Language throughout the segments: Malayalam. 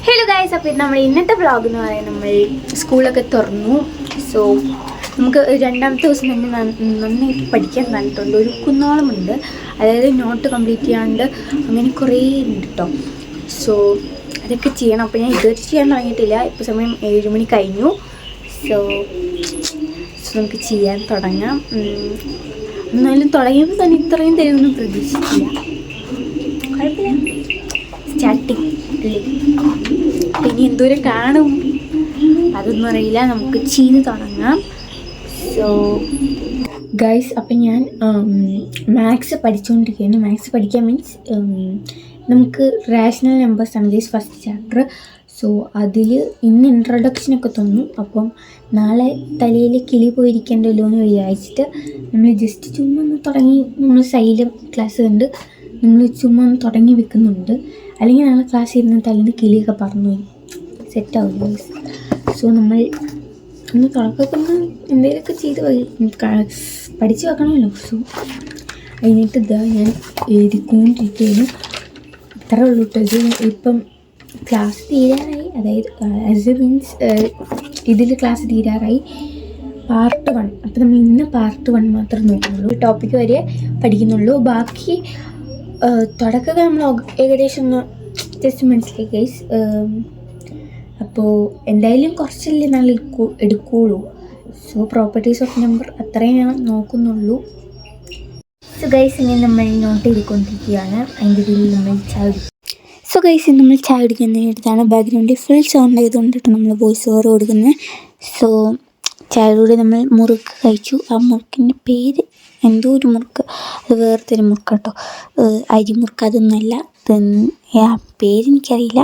ഹലോ ഗൈസ്, അപ്പോൾ നമ്മൾ ഇന്നത്തെ വ്ളോഗ് എന്ന് പറയുന്നത് നമ്മൾ സ്കൂളൊക്കെ തുറന്നു. സോ നമുക്ക് രണ്ടാമത്തെ ദിവസം തന്നെ നന്നായിട്ട് പഠിക്കാൻ തന്നിട്ടുണ്ട്. ഒരു കുന്നോളമുണ്ട്, അതായത് നോട്ട് കംപ്ലീറ്റ് ചെയ്യാണ്ട് അങ്ങനെ കുറേ ഉണ്ട് കേട്ടോ. സോ അതൊക്കെ ചെയ്യണം. അപ്പോൾ ഞാൻ ഇതുവരെ ചെയ്യാൻ തുടങ്ങിയിട്ടില്ല. ഇപ്പോൾ സമയം 7 മണി കഴിഞ്ഞു. സോ നമുക്ക് ചെയ്യാൻ തുടങ്ങാം. എന്നാലും തുടങ്ങിയപ്പോൾ തന്നെ ഇത്രയും തരുമെന്ന് പ്രതീക്ഷിച്ചില്ല. കുഴപ്പമില്ല, സ്റ്റാർട്ടിങ് അല്ലേ. ഇനി എന്തോരം കാണും അതൊന്നും അറിയില്ല. നമുക്ക് ചെയ്ത് തുടങ്ങാം. സോ ഗൈസ്, അപ്പം ഞാൻ മാത്സ് പഠിച്ചുകൊണ്ടിരിക്കുകയാണ്. മാത്സ് പഠിക്കാൻ മീൻസ് നമുക്ക് റാഷണൽ നമ്പേഴ്സാണ് ഗൈസ് ഫസ്റ്റ് ചാപ്റ്റർ. സോ അതിൽ ഇന്ന് ഇൻട്രൊഡക്ഷനൊക്കെ തന്നു. അപ്പം നാളെ തലയിൽ കിളി പോയിരിക്കേണ്ടല്ലോ എന്ന് വിചാരിച്ചിട്ട് നമ്മൾ ജസ്റ്റ് ചുമ്മാ ഒന്ന് തുടങ്ങി. നമ്മൾ സൈലം ക്ലാസ് കണ്ട് നമ്മൾ ചുമ്മാ ഒന്ന് തുടങ്ങി വെക്കുന്നുണ്ട്. അല്ലെങ്കിൽ നാളെ ക്ലാസ്സിൽ ഇരുന്ന് തലേന്ന് കിളിയൊക്കെ പറഞ്ഞു പോയി സെറ്റാവില്ല. സോ നമ്മൾ ഒന്ന് തുടക്കമൊക്കെ ഒന്ന് എന്തെങ്കിലുമൊക്കെ ചെയ്ത് പഠിച്ച് വെക്കണമല്ലോ. സോ അതിനായിട്ട് ഇതാ ഞാൻ എഴുതിക്കൊണ്ടിരിക്കുകയാണ്. ഇത്ര ഉള്ളൂ കേട്ടോ. ഇപ്പം ക്ലാസ് തീരാറായി, അതായത് ആസ് എ മീൻസ് ഇതിൽ ക്ലാസ് തീരാറായി. പാർട്ട് 1. അപ്പോൾ നമ്മൾ ഇന്ന് പാർട്ട് 1 മാത്രം നോക്കുന്നുള്ളൂ. ടോപ്പിക്ക് വരെ പഠിക്കുന്നുള്ളൂ. ബാക്കി തുടക്കമൊക്കെ നമ്മൾ ഏകദേശം ഒന്ന് ജസ്റ്റ് മനസ്സിലായി ഗൈസ്. അപ്പോൾ എന്തായാലും കുറച്ചല്ലേ നല്ല എടുക്കുകയുള്ളൂ. സോ പ്രോപ്പർട്ടീസ് ഓഫ് നമ്പർ അത്രയും ഞാൻ നോക്കുന്നുള്ളൂ. സോ ഗൈസ്, ഇനി നമ്മൾ നോട്ട് ചെയ്തുകൊണ്ടിരിക്കുകയാണ്. അതിൻ്റെ ഇടയിൽ നമ്മൾ ചായ കുടിക്കും. സോ ഗൈസ്, നമ്മൾ ചായ കുടിക്കുന്നതിനടുത്താണ് ബാക്ക്ഗ്രൗണ്ടിൽ ഫുൾ സൗണ്ട് ആയതുകൊണ്ടിട്ട് നമ്മൾ വോയിസ് ഓവർ കൊടുക്കുന്നത്. സോ ചായയോടെ നമ്മൾ മുറുക്ക് കഴിച്ചു. ആ മുറുക്കിൻ്റെ പേര് എന്തോ ഒരു മുറുക്ക്, അത് വേറൊരു മുറുക്ക് കേട്ടോ, അരിമുറുക്ക്. അതൊന്നുമല്ല, ആ പേരെനിക്കറിയില്ല.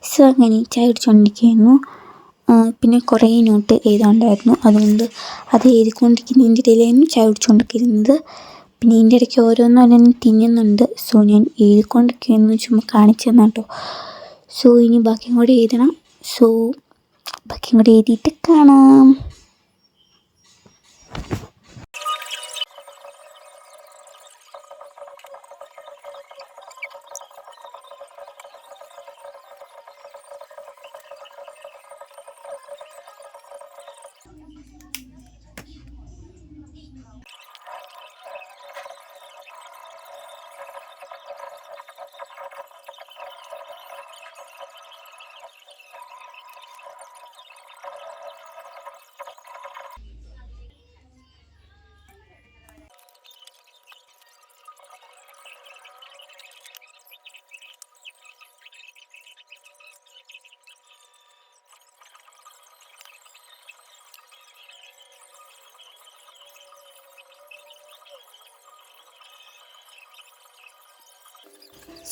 സോ അങ്ങനെ ചായ കുടിച്ചുകൊണ്ടിരിക്കുകയായിരുന്നു. പിന്നെ കുറേ നോട്ട് എഴുതാണ്ടായിരുന്നു, അതുകൊണ്ട് അത് എഴുതിക്കൊണ്ടിരിക്കുന്നതിൻ്റെ ഇടയിലായിരുന്നു ചായ കുടിച്ചുകൊണ്ടിരിക്കുന്നത്. പിന്നെ ഇതിൻ്റെ ഇടയ്ക്ക് ഓരോന്നും തിന്നുന്നുണ്ട്. സോ ഞാൻ എഴുതിക്കൊണ്ടിരിക്കുകയെന്ന് ചുമ്മാ കാണിച്ചു തന്നാ കേട്ടോ. സോ ഇനി ബാക്കിയും കൂടെ എഴുതണം. സോ ബാക്കിയും കൂടെ എഴുതിയിട്ട് കാണാം.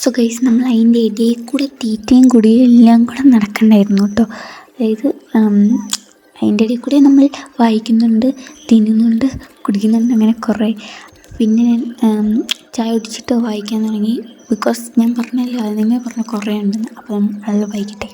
സോ ഗൈസ്, നമ്മൾ അതിൻ്റെ ഇടയിൽ കൂടെ തീറ്റയും കുടിയും എല്ലാം കൂടെ നടക്കണ്ടായിരുന്നു കേട്ടോ. അതായത് അതിൻ്റെ ഇടയിൽ കൂടെ നമ്മൾ വായിക്കുന്നുണ്ട്, തിന്നുന്നുണ്ട്, കുടിക്കുന്നുണ്ട്, അങ്ങനെ കുറേ. പിന്നെ ഞാൻ ചായ കുടിച്ചിട്ട് വായിക്കാൻ തുടങ്ങി. ബിക്കോസ് ഞാൻ പറഞ്ഞല്ലോ, അത് നിങ്ങൾ പറഞ്ഞ കുറേ ഉണ്ടെന്ന്. അപ്പം അത് വായിക്കട്ടെ.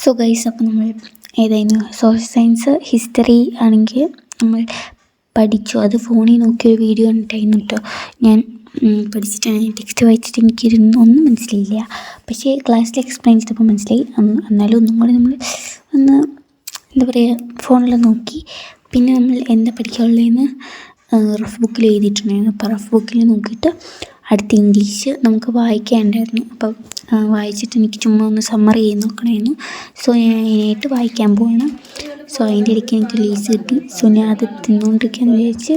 സോ ഗൈസ്, അപ്പോൾ നമ്മൾ ഏതായിരുന്നു സോഷ്യൽ സയൻസ് ഹിസ്റ്ററി ആണെങ്കിൽ നമ്മൾ പഠിച്ചു. അത് ഫോണിൽ നോക്കിയൊരു വീഡിയോ കണ്ടിട്ടായിരുന്നു കേട്ടോ ഞാൻ പഠിച്ചിട്ടാണ്. ടെക്സ്റ്റ് വായിച്ചിട്ട് ഒന്നും മനസ്സിലായില്ല. പക്ഷേ ക്ലാസ്സിൽ എക്സ്പ്ലെയിൻ ചെയ്തപ്പോൾ മനസ്സിലായി. എന്നാലും ഒന്നും കൂടി നമ്മൾ ഒന്ന് എന്താ പറയുക, ഫോണിൽ നോക്കി. പിന്നെ നമ്മൾ എന്താ പഠിക്കാനുള്ളതെന്ന് റഫ് ബുക്കിൽ എഴുതിയിട്ടുണ്ടായിരുന്നു. അപ്പോൾ റഫ് ബുക്കിൽ നോക്കിയിട്ട് അടുത്ത ഇംഗ്ലീഷ് നമുക്ക് വായിക്കാനുണ്ടായിരുന്നു. അപ്പം വായിച്ചിട്ട് എനിക്ക് ചുമ്മാ ഒന്ന് സമ്മറി ചെയ്ത് നോക്കണമായിരുന്നു. സോ ഞാൻ അതിനായിട്ട് വായിക്കാൻ പോവാണ്. സോ അതിൻ്റെ ഇടയ്ക്ക് എനിക്ക് ലീസ് കിട്ടി. സോ ഞാൻ അത് തിന്നുകൊണ്ടിരിക്കാമെന്ന് വിചാരിച്ച്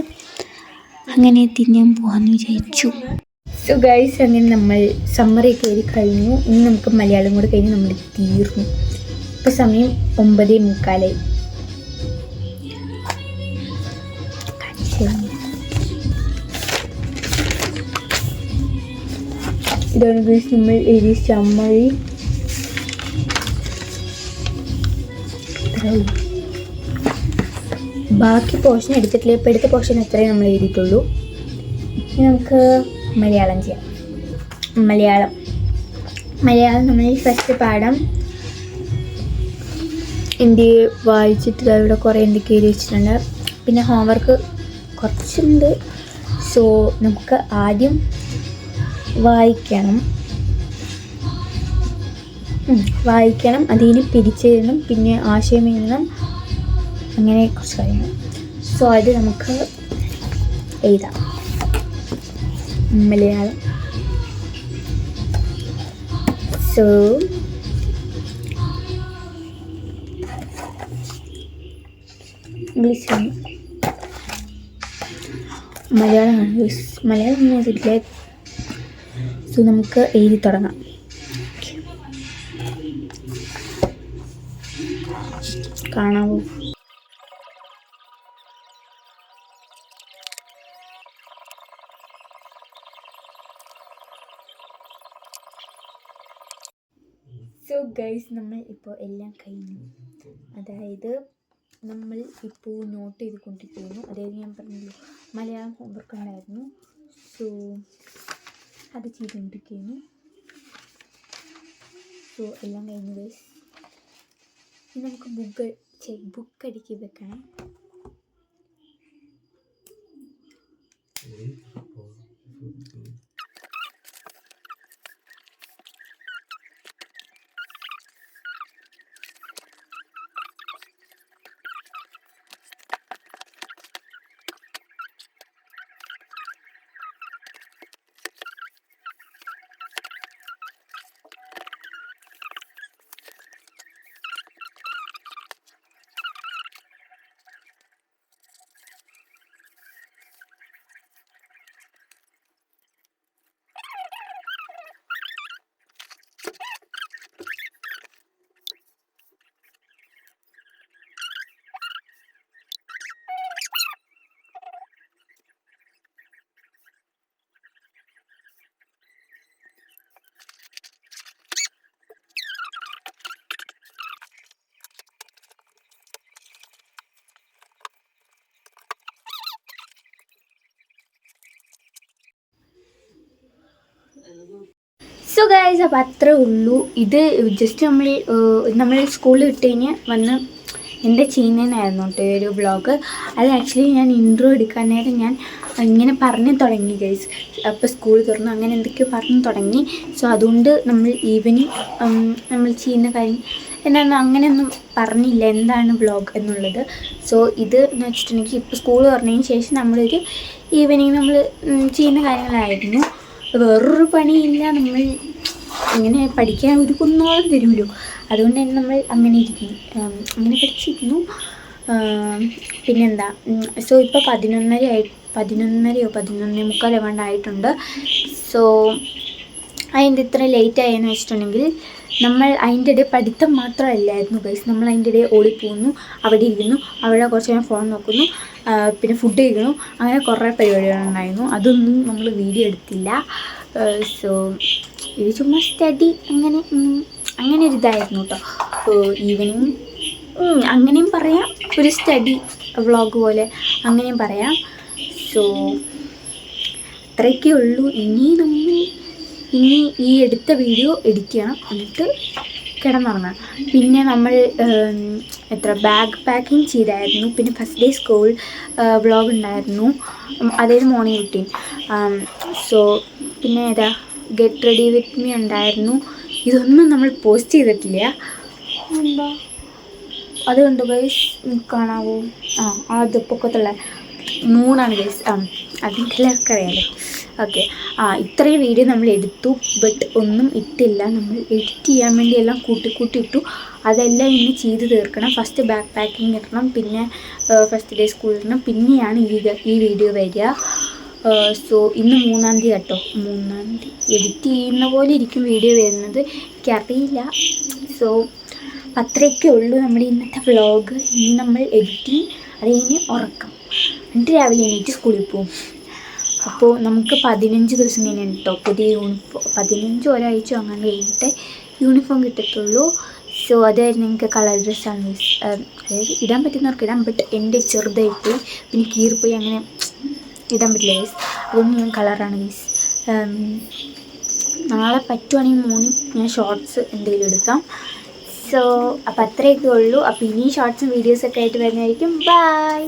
അങ്ങനെ തിന്നാൻ പോകാമെന്ന് വിചാരിച്ചു. സോ ഗൈസ്, അങ്ങനെ നമ്മൾ സമ്മറിയൊക്കെ എഴുതി കഴിഞ്ഞു. ഇനി നമുക്ക് മലയാളം കൂടെ കഴിഞ്ഞ് നമ്മൾ തീർന്നു. ഇപ്പോൾ സമയം 9:45. ഇതാണ് ഗൈസ് നമ്മൾ എഴുതിയ സമ്മറി. ബാക്കി പോർഷൻ എടുത്തിട്ടില്ല. ഇപ്പോൾ എടുത്ത പോർഷൻ എത്രയും നമ്മൾ എഴുതിയിട്ടുള്ളൂ. ഇനി നമുക്ക് മലയാളം ചെയ്യാം. മലയാളം നമ്മൾ ഫസ്റ്റ് പാഠം ഹിന്ദി വായിച്ചിട്ട് ഇവിടെ കുറേ എന്തൊക്കെ എഴുതി വെച്ചിട്ടുണ്ട്. പിന്നെ ഹോംവർക്ക് കുറച്ചുണ്ട്. സോ നമുക്ക് ആദ്യം വായിക്കണം, അതിന് പിരിച്ചെഴുതണം, പിന്നെ ആശയം എഴുതണം, അങ്ങനെ കുറച്ച് കാര്യങ്ങൾ. സോ അത് നമുക്ക് എഴുതാം. മലയാളം. സോ ഇംഗ്ലീഷാണ്, മലയാളമാണ്. മലയാളം എഴുതിയിട്ടില്ല. സോ നമുക്ക് എഴുതി തുടങ്ങാം. കാണാവോ? സോ ഗൈസ്, നമ്മൾ ഇപ്പോൾ എല്ലാം കഴിഞ്ഞു. അതായത് നമ്മൾ ഇപ്പോൾ നോട്ട് ചെയ്തുകൊണ്ടിരിക്കുന്നു. അതായത് ഞാൻ പറഞ്ഞല്ലോ മലയാളം ഹോംവർക്ക് ഉണ്ടായിരുന്നു. സോ അത് ചെയ്തുകൊണ്ടിരിക്കുന്നു. സോ എല്ലാം കഴിഞ്ഞു ഗൈസ്. ഇനി നമുക്ക് ബുക്ക് അടുക്കി വെക്കണം. സോ ഗൈസ്, അപ്പോൾ അത്രേ ഉള്ളൂ. ഇത് ജസ്റ്റ് നമ്മൾ സ്കൂളിൽ വിട്ട് കഴിഞ്ഞ് വന്ന് എന്താ ചെയ്യുന്നതെന്നായിരുന്നു കേട്ടോ ഒരു വ്ളോഗ്. അത് ആക്ച്വലി ഞാൻ ഇൻട്രോ എടുക്കാനായിട്ട് ഞാൻ ഇങ്ങനെ പറഞ്ഞു തുടങ്ങി ഗൈസ്. അപ്പോൾ സ്കൂൾ തുറന്നു അങ്ങനെ എന്തൊക്കെയോ പറഞ്ഞു തുടങ്ങി. സോ അതുകൊണ്ട് നമ്മൾ ഈവനിങ് നമ്മൾ ചെയ്യുന്ന കാര്യം എന്നാണ് അങ്ങനെയൊന്നും പറഞ്ഞില്ല എന്താണ് വ്ളോഗ് എന്നുള്ളത്. സോ ഇത് എന്ന് വെച്ചിട്ടുണ്ടെങ്കിൽ ഇപ്പോൾ സ്കൂൾ തുറന്നതിന് ശേഷം നമ്മളൊരു ഈവനിങ് നമ്മൾ ചെയ്യുന്ന കാര്യങ്ങളായിരുന്നു. വേറൊരു പണിയില്ല, നമ്മൾ ഇങ്ങനെ പഠിക്കാൻ ഒരു കുന്നോളം തരുമല്ലോ, അതുകൊണ്ട് തന്നെ നമ്മൾ അങ്ങനെ പഠിച്ചിരുന്നു. പിന്നെന്താ, സോ ഇപ്പോൾ 11:30 എങ്ങാണ്ടായിട്ടുണ്ട്. സോ അതിൻ്റെ ഇത്ര ലേറ്റ് ആയെന്ന് വെച്ചിട്ടുണ്ടെങ്കിൽ നമ്മൾ അതിൻ്റെ ഇടയിൽ പഠിത്തം മാത്രമല്ലായിരുന്നു ഗൈസ്. നമ്മൾ അതിൻ്റെ ഇടയിൽ ഓടിപ്പോകുന്നു, അവിടെ ഇരുന്നു, അവിടെ കുറച്ച് നേരം ഫോൺ നോക്കുന്നു, പിന്നെ ഫുഡ് കഴിക്കുന്നു, അങ്ങനെ കുറേ പരിപാടികളുണ്ടായിരുന്നു. അതൊന്നും നമ്മൾ വീഡിയോ എടുത്തില്ല. സോ ഇത് ചുമ്മാ സ്റ്റഡി അങ്ങനെ ഒരു ഇതായിരുന്നു കേട്ടോ. ഈവനിങ് അങ്ങനെയും പറയാം, ഒരു സ്റ്റഡി വ്ളോഗ് പോലെ അങ്ങനെയും പറയാം. സോ അത്രയൊക്കെ ഉള്ളൂ. ഇനി ഈ എടുത്ത വീഡിയോ എഡിറ്റ് ചെയ്യണം, എന്നിട്ട് കിടന്നുറങ്ങണം. പിന്നെ നമ്മൾ ബാഗ് പാക്കിങ് ചെയ്തായിരുന്നു. പിന്നെ ഫസ്റ്റ് ഡേ സ്കൂൾ വ്ളോഗ് ഉണ്ടായിരുന്നു, അതായത് മോർണിംഗ് റുട്ടീൻ. സോ പിന്നെ ഗെറ്റ് റെഡി വിത്ത് മീ ഉണ്ടായിരുന്നു. ഇതൊന്നും നമ്മൾ പോസ്റ്റ് ചെയ്തിട്ടില്ല. എന്താ അതുകൊണ്ട് ഗൈസ് കാണാവോ? അത് പൊക്കത്തുള്ള മൂണാണ് ഗൈസ്. അതെനിക്ക് എല്ലാവർക്കും അറിയാമല്ലോ. ഓക്കെ. ഇത്രയും വീഡിയോ നമ്മൾ എടുത്തു, ബട്ട് ഒന്നും ഇട്ടില്ല. നമ്മൾ എഡിറ്റ് ചെയ്യാൻ വേണ്ടി എല്ലാം കൂട്ടി ഇട്ടു. അതെല്ലാം ഇനി ചെയ്ത് തീർക്കണം. ഫസ്റ്റ് ബാക്ക് പാക്കിങ് ഇടണം, പിന്നെ ഫസ്റ്റ് ഡേ സ്കൂളിൽ ഇടണം, പിന്നെയാണ് ഈ വീഡിയോ വരിക. സോ ഇന്ന് 3-ാം തീയതി കേട്ടോ. 3-ാം തീയതി എഡിറ്റ് ചെയ്യുന്ന പോലെ ഇരിക്കും വീഡിയോ വരുന്നത്, എനിക്കറിയില്ല. സോ അത്രയൊക്കെ ഉള്ളൂ നമ്മുടെ ഇന്നത്തെ വ്ളോഗ്. ഇനി നമ്മൾ എഡിറ്റിങ്, അത് കഴിഞ്ഞ് ഉറക്കം, എന്നിട്ട് രാവിലെ എണീറ്റ് സ്കൂളിൽ പോകും. അപ്പോൾ നമുക്ക് 15 ദിവസം കഴിഞ്ഞിട്ട് കേട്ടോ പുതിയ യൂണിഫോം, 15 ഒരാഴ്ച അങ്ങനെ കഴിഞ്ഞിട്ട് യൂണിഫോം കിട്ടത്തുള്ളൂ. സോ അതായത് നിങ്ങൾക്ക് കളർ ഡ്രസ്സാണ് ഗൈസ്. അതായത് ഇടാൻ പറ്റുന്നവർക്ക് ഇടാം, ബട്ട് എൻ്റെ ചെറുതായിട്ട് പിന്നെ കീറിപ്പോയി അങ്ങനെ ഇടാൻ പറ്റില്ല ഗൈസ്. അതുകൊണ്ട് ഞാൻ കളറാണ് ഗൈസ്. നാളെ പറ്റുവാണെങ്കിൽ മോർണിംഗ് ഞാൻ ഷോർട്സ് എന്തെങ്കിലും എടുക്കാം. സോ അപ്പോൾ അത്രയൊക്കെ ഉള്ളൂ. അപ്പോൾ ഇനി ഷോർട്സും വീഡിയോസൊക്കെ ആയിട്ട് വരുന്നതായിരിക്കും. ബൈ.